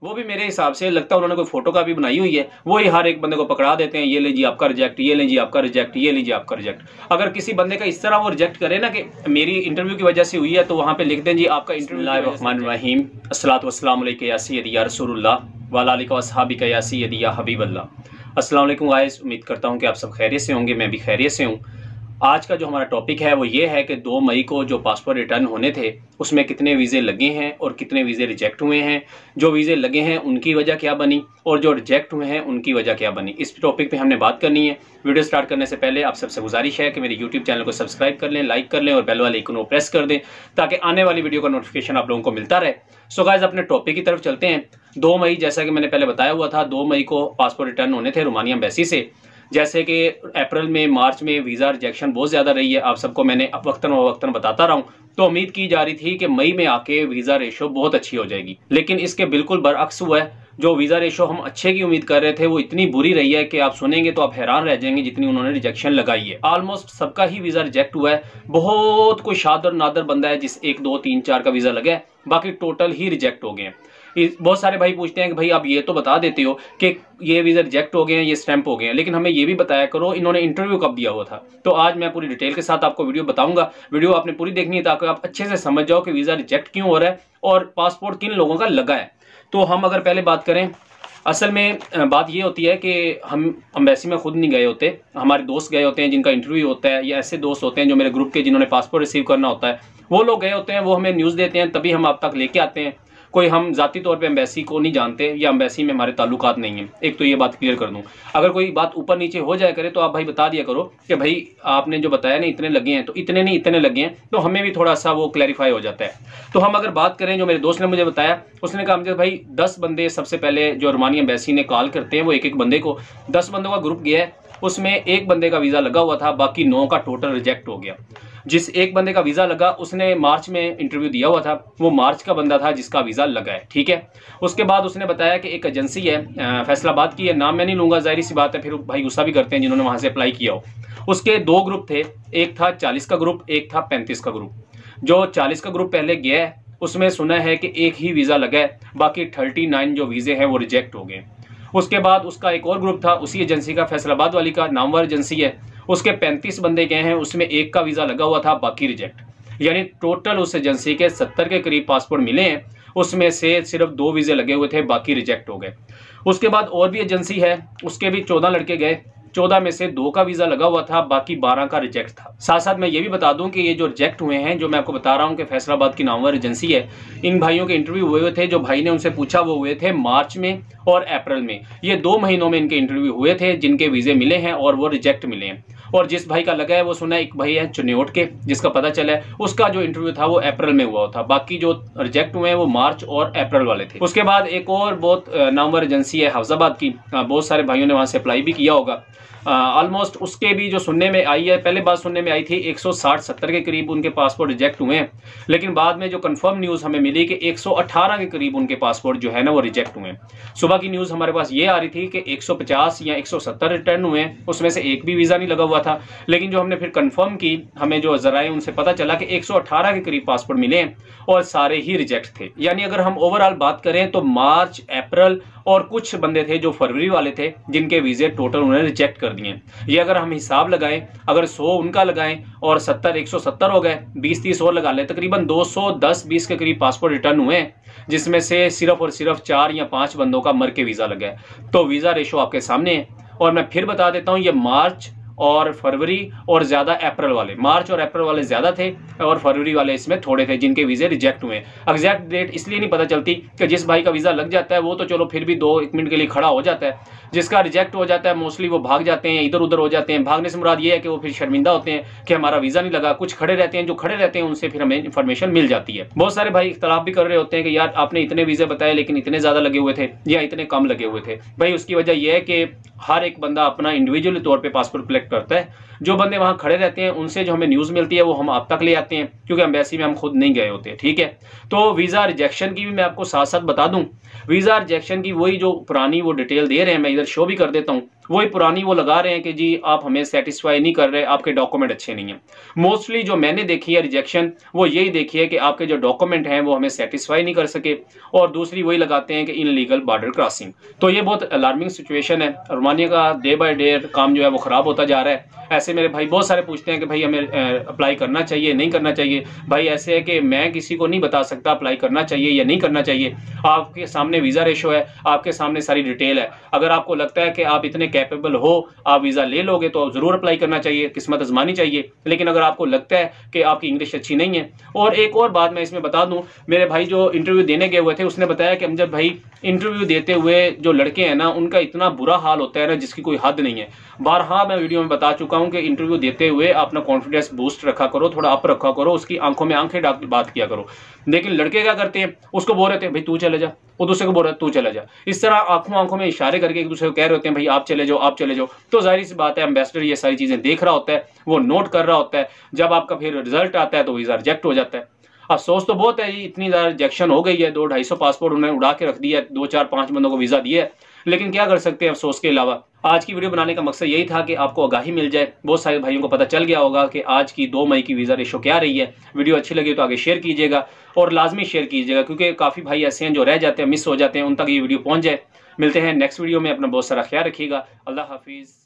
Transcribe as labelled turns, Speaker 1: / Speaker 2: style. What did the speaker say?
Speaker 1: वो भी मेरे हिसाब से लगता है उन्होंने कोई फोटो कॉपी बनाई हुई है, वो ही हर एक बंदे को पकड़ा देते हैं, ये ले जी आपका रिजेक्ट, ये ले जी आपका रिजेक्ट, ये लीजिए आपका रिजेक्ट। अगर किसी बंदे का इस तरह वो रिजेक्ट करे ना कि मेरी इंटरव्यू की वजह से हुई है, तो वहां पे लिख दें जी आपका इंटरव्यू। अस्सलातु वस्सलामु अलैका या सय्यदी या रसूलुल्लाह व अला आलिका व अस्हाबिका या सय्यदी या हबीबल्लाह। अस्सलाम वालेकुम गाइस, उम्मीद करता हूं कि आप सब खैरियत से होंगे, मैं भी खैरियत से हूं। आज का जो हमारा टॉपिक है वो ये है कि 2 मई को जो पासपोर्ट रिटर्न होने थे उसमें कितने वीज़े लगे हैं और कितने वीज़े रिजेक्ट हुए हैं, जो वीज़े लगे हैं उनकी वजह क्या बनी और जो रिजेक्ट हुए हैं उनकी वजह क्या बनी। इस टॉपिक पे हमने बात करनी है। वीडियो स्टार्ट करने से पहले आप सबसे गुजारिश है कि मेरे यूट्यूब चैनल को सब्सक्राइब कर लें, लाइक कर लें और बेल वाले आइकन को प्रेस कर दें ताकि आने वाली वीडियो का नोटिफिकेशन आप लोगों को मिलता रहे। सो गाइस, अपने टॉपिक की तरफ चलते हैं। 2 मई, जैसा कि मैंने पहले बताया हुआ था, 2 मई को पासपोर्ट रिटर्न होने थे रोमानिया एम्बेसी से। जैसे कि अप्रैल में, मार्च में वीज़ा रिजेक्शन बहुत ज़्यादा रही है, आप सबको मैंने वक्तन बताता रहा हूँ। तो उम्मीद की जा रही थी कि मई में आके वीज़ा रेशो बहुत अच्छी हो जाएगी, लेकिन इसके बिल्कुल बरअक्स हुआ है। जो वीज़ा रेशो हम अच्छे की उम्मीद कर रहे थे वो इतनी बुरी रही है कि आप सुनेंगे तो आप हैरान रह जाएंगे जितनी उन्होंने रिजेक्शन लगाई है। ऑलमोस्ट सबका ही वीज़ा रिजेक्ट हुआ है। बहुत कोई शादर नादर बंदा है जिस 1 2 3 4 का वीज़ा लगा है, बाकी टोटल ही रिजेक्ट हो गए हैं। बहुत सारे भाई पूछते हैं कि भाई आप ये तो बता देते हो कि ये वीज़ा रिजेक्ट हो गए हैं, ये स्टैंप हो गए हैं, लेकिन हमें ये भी बताया करो इन्होंने इंटरव्यू कब दिया हुआ था। तो आज मैं पूरी डिटेल के साथ आपको वीडियो बताऊंगा। वीडियो आपने पूरी देखनी है ताकि आप अच्छे से समझ जाओ कि वीज़ा रिजेक्ट क्यों हो रहा है और पासपोर्ट किन लोगों का लगा है। तो हम अगर पहले बात करें, असल में बात ये होती है कि हम एम्बेसी में खुद नहीं गए होते, हमारे दोस्त गए होते हैं जिनका इंटरव्यू होता है, या ऐसे दोस्त होते हैं जो मेरे ग्रुप के जिन्होंने पासपोर्ट रिसीव करना होता है, वो लोग गए होते हैं, वो हमें न्यूज़ देते हैं, तभी हम आप तक लेके आते हैं। कोई हम ज़ाती तौर पे एम्बेसी को नहीं जानते या एम्बेसी में हमारे ताल्लुकात नहीं हैं। एक तो ये बात क्लियर कर दूं। अगर कोई बात ऊपर नीचे हो जाए करे तो आप भाई बता दिया करो कि भाई आपने जो बताया ना इतने लगे हैं, तो इतने नहीं इतने लगे हैं, तो हमें भी थोड़ा सा वो क्लैरिफाई हो जाता है। तो हम अगर बात करें, जो मेरे दोस्त ने मुझे बताया, उसने कहा मुझे भाई 10 बंदे सबसे पहले जो रोमानिया एम्बेसी ने कॉल करते हैं, वो एक बंदे को 10 बंदों का ग्रुप गया है, उसमें 1 बंदे का वीज़ा लगा हुआ था, बाकी 9 का टोटल रिजेक्ट हो गया। जिस 1 बंदे का वीज़ा लगा उसने मार्च में इंटरव्यू दिया हुआ था, वो मार्च का बंदा था जिसका वीज़ा लगा है, ठीक है। उसके बाद उसने बताया कि एक एजेंसी है फैसलाबाद की है, नाम मैं नहीं लूँगा, जाहिर सी बात है, फिर भाई गुस्सा भी करते हैं जिन्होंने वहाँ से अप्लाई किया हो। उसके 2 ग्रुप थे, एक था 40 का ग्रुप, एक था 35 का ग्रुप। जो 40 का ग्रुप पहले गया है उसमें सुना है कि 1 ही वीज़ा लगा है, बाकी 39 जो वीज़े हैं वो रिजेक्ट हो गए। उसके बाद उसका एक और ग्रुप था उसी एजेंसी का, फैसलाबाद वाली का, नामवर एजेंसी है, उसके 35 बंदे गए हैं, उसमें 1 का वीज़ा लगा हुआ था, बाकी रिजेक्ट। यानी टोटल उस एजेंसी के 70 के करीब पासपोर्ट मिले हैं, उसमें से सिर्फ 2 वीज़े लगे हुए थे, बाकी रिजेक्ट हो गए। उसके बाद और भी एजेंसी है, उसके भी 14 लड़के गए, 14 में से 2 का वीज़ा लगा हुआ था, बाकी 12 का रिजेक्ट था। साथ साथ मैं ये भी बता दूं कि ये जो रिजेक्ट हुए हैं, जो मैं आपको बता रहा हूं कि फैसलाबाद की नामवर एजेंसी है, इन भाइयों के इंटरव्यू हुए थे, जो भाई ने उनसे पूछा वो हुए थे मार्च में और अप्रैल में। ये 2 महीनों में इनके इंटरव्यू हुए थे जिनके वीज़े मिले हैं और वो रिजेक्ट मिले हैं। और जिस भाई का लगा है वो सुना एक भाई है चुनियोट के, जिसका पता चला है उसका जो इंटरव्यू था वो अप्रैल में हुआ था, बाकी जो रिजेक्ट हुए हैं वो मार्च और अप्रैल वाले थे। उसके बाद एक और बहुत नामवर एजेंसी है हफ्जाबाद की, बहुत सारे भाइयों ने वहाँ से अप्लाई भी किया होगा। ऑलमोस्ट उसके भी जो सुनने में आई है, पहले बात सुनने में आई थी 160-70 के करीब उनके पासपोर्ट रिजेक्ट हुए हैं, लेकिन बाद में जो कंफर्म न्यूज़ हमें मिली कि 118 के करीब उनके पासपोर्ट जो है ना वो रिजेक्ट हुए हैं। सुबह की न्यूज़ हमारे पास ये आ रही थी कि 150 या 170 रिटर्न हुए हैं, उसमें से एक भी वीज़ा नहीं लगा हुआ था, लेकिन जो हमने फिर कंफर्म की, हमें जो ज़राए उनसे पता चला कि 118 के करीब पासपोर्ट मिले हैं और सारे ही रिजेक्ट थे। यानी अगर हम ओवरऑल बात करें तो मार्च, अप्रैल और कुछ बंदे थे जो फरवरी वाले थे जिनके वीज़े टोटल उन्होंने रिजेक्ट कर दिए। ये अगर हम हिसाब लगाएं, अगर 100 उनका लगाएं और 70 170 हो गए, 20-30 और लगा लें, तकरीबन 210-20 के करीब पासपोर्ट रिटर्न हुए हैं, जिसमें से सिर्फ और सिर्फ 4 या 5 बंदों का मर के वीज़ा लगा है। तो वीज़ा रेशो आपके सामने है। और मैं फिर बता देता हूँ, ये मार्च और फरवरी और ज़्यादा अप्रैल वाले, मार्च और अप्रैल वाले ज़्यादा थे और फरवरी वाले इसमें थोड़े थे जिनके वीज़े रिजेक्ट हुए। एग्जैक्ट डेट इसलिए नहीं पता चलती कि जिस भाई का वीज़ा लग जाता है वो तो चलो फिर भी 2-1 मिनट के लिए खड़ा हो जाता है, जिसका रिजेक्ट हो जाता है मोस्टली वो भाग जाते हैं, इधर उधर हो जाते हैं। भागने से मुराद ये है कि वो फिर शर्मिंदा होते हैं कि हमारा वीज़ा नहीं लगा। कुछ खड़े रहते हैं, जो खड़े रहते हैं उनसे फिर हमें इन्फॉर्मेशन मिल जाती है। बहुत सारे भाई इख्तलाफ भी कर रहे होते हैं कि यार आपने इतने वीज़े बताए लेकिन इतने ज़्यादा लगे हुए थे या इतने कम लगे हुए थे। भाई उसकी वजह यह है कि हर एक बंदा अपना इंडिविजुअल तौर पर पासपोर्ट कलेक्ट करता है। जो बंदे वहाँ खड़े रहते हैं उनसे जो हमें न्यूज़ मिलती है वो हम आप तक ले आते हैं, क्योंकि एम्बेसी में हम खुद नहीं गए होते, ठीक है। तो वीज़ा रिजेक्शन की भी मैं आपको साथ साथ बता दूं, वीज़ा रिजेक्शन की वही जो पुरानी वो डिटेल दे रहे हैं, मैं इधर शो भी कर देता हूँ वही पुरानी वो लगा रहे हैं कि जी आप हमें सेटिस्फाई नहीं कर रहे, आपके डॉक्यूमेंट अच्छे नहीं हैं। मोस्टली जो मैंने देखी है रिजेक्शन, वो यही देखी है कि आपके जो डॉक्यूमेंट हैं वो हमें सेटिस्फाई नहीं कर सके, और दूसरी वही लगाते हैं कि इनलीगल बॉर्डर क्रॉसिंग। तो ये बहुत अलार्मिंग सिचुएशन है। रोमानिया का डे बाय डे काम जो है वो ख़राब होता जा रहा है। ऐसे मेरे भाई बहुत सारे पूछते हैं कि भाई हमें अप्लाई करना चाहिए नहीं करना चाहिए। भाई ऐसे है कि मैं किसी को नहीं बता सकता अप्लाई करना चाहिए या नहीं करना चाहिए। आपके सामने वीज़ा रेशो है, आपके सामने सारी डिटेल है। अगर आपको लगता है कि आप इतने कैपेबल हो, आप वीज़ा ले लोगे, तो ज़रूर अप्लाई करना चाहिए, किस्मत आजमानी चाहिए। लेकिन अगर आपको लगता है कि आपकी इंग्लिश अच्छी नहीं है, और एक और बात मैं इसमें बता दूं, मेरे भाई जो इंटरव्यू देने गए हुए थे उसने बताया कि अमजद भाई इंटरव्यू देते हुए जो लड़के हैं ना उनका इतना बुरा हाल होता है ना जिसकी कोई हद नहीं है। बारहा मैं वीडियो में बता चुका हूं कि इंटरव्यू देते हुए अपना कॉन्फिडेंस बूस्ट रखा करो, थोड़ा अप रखा करो, उसकी आंखों में आंखें डाल के बात किया करो। लेकिन लड़के क्या करते हैं, उसको बोल रहे थे भाई तू चले जा, वो दूसरे को बोल रहा है तू चला जा। इस तरह आंखों आंखों में इशारे करके एक दूसरे को कह रहे होते हैं भाई आप चले जाओ, आप चले जाओ। तो जाहिर सी बात है एम्बेसडर ये सारी चीजें देख रहा होता है, वो नोट कर रहा होता है। जब आपका फिर रिजल्ट आता है तो वीजा रिजेक्ट हो जाता है। अफसोस तो बहुत है, इतनी ज़्यादा रिजेक्शन हो गई है, 200-250 पासपोर्ट उन्होंने उड़ा के रख दिया है, 2-4-5 बंदों को वीज़ा दिया है। लेकिन क्या कर सकते हैं अफसोस के अलावा। आज की वीडियो बनाने का मकसद यही था कि आपको आगाही मिल जाए। बहुत सारे भाइयों को पता चल गया होगा कि आज की 2 मई की वीज़ा रेशो क्या रही है। वीडियो अच्छी लगी तो आगे शेयर कीजिएगा, और लाजमी शेयर कीजिएगा, क्योंकि काफ़ी भाई ऐसे हैं जो रह जाते हैं, मिस हो जाते हैं, उन तक ये वीडियो पहुँच जाए। मिलते हैं नेक्स्ट वीडियो में। अपना बहुत सारा ख्याल रखिएगा। अल्लाह हाफिज़।